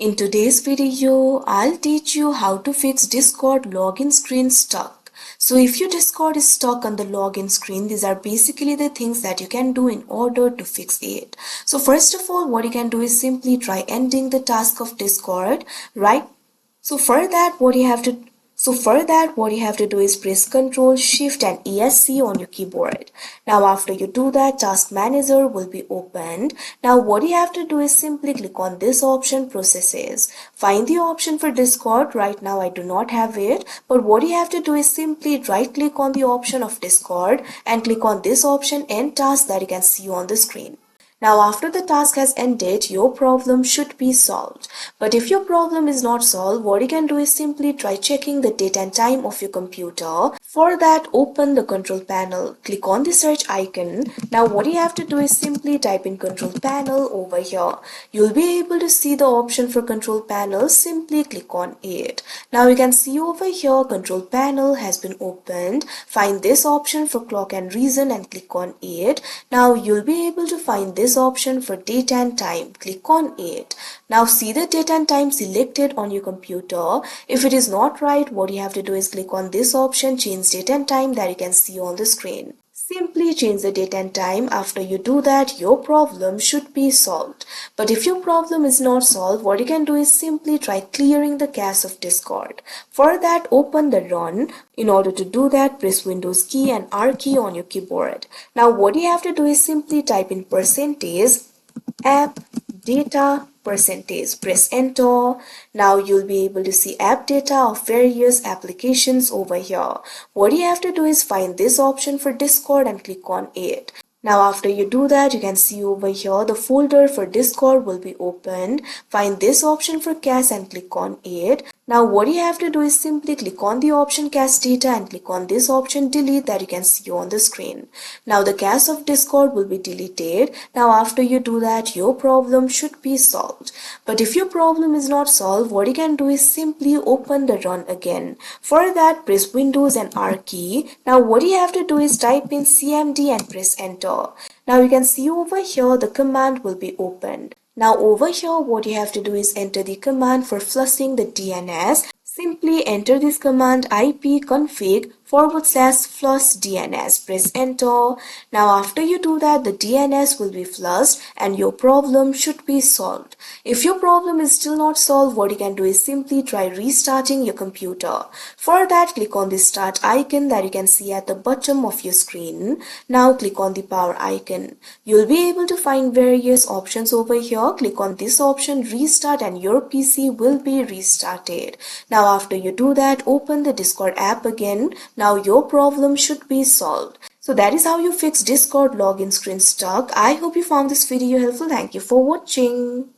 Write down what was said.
In today's video, I'll teach you how to fix Discord login screen stuck. So if your Discord is stuck on the login screen, these are basically the things that you can do in order to fix it. So first of all, what you can do is simply try ending the task of Discord, right? So for that, what you have to do is press Ctrl, Shift and ESC on your keyboard. Now after you do that, Task Manager will be opened. Now what you have to do is simply click on this option, Processes. Find the option for Discord. Right now I do not have it, but what you have to do is simply right click on the option of Discord and click on this option, End Task, that you can see on the screen. Now after the task has ended, your problem should be solved. But if your problem is not solved, what you can do is simply try checking the date and time of your computer. For that, open the control panel. Click on the search icon. Now what you have to do is simply type in control panel over here. You'll be able to see the option for control panel. Simply click on it. Now you can see over here control panel has been opened. Find this option for clock and reason and click on it. Now you'll be able to find this option for date and time. Click on it. Now see the date and time selected on your computer. If it is not right, what you have to do is click on this option, change date and time, that you can see on the screen. Simply change the date and time. After you do that, your problem should be solved. But if your problem is not solved, what you can do is simply try clearing the cache of Discord. For that, open the run. In order to do that, press Windows key and R key on your keyboard. Now what you have to do is simply type in %app data %. Press enter. Now you'll be able to see app data of various applications over here. What you have to do is find this option for Discord and click on it. Now after you do that, you can see over here the folder for Discord will be opened. Find this option for cache and click on it. Now what you have to do is simply click on the option cache data and click on this option delete, that you can see on the screen. Now the cache of Discord will be deleted. Now after you do that, your problem should be solved. But if your problem is not solved, what you can do is simply open the run again. For that, press Windows and R key. Now what you have to do is type in cmd and press enter. Now you can see over here the command will be opened. Now over here, what you have to do is enter the command for flushing the DNS. Simply enter this command ipconfig/flush DNS. Press enter. Now after you do that, the DNS will be flushed and your problem should be solved. If your problem is still not solved, what you can do is simply try restarting your computer. For that, click on the start icon that you can see at the bottom of your screen. Now click on the power icon. You'll be able to find various options over here. Click on this option, restart, and your PC will be restarted. Now after you do that, open the Discord app again. Now your problem should be solved. So that is how you fix Discord login screen stuck. I hope you found this video helpful. Thank you for watching.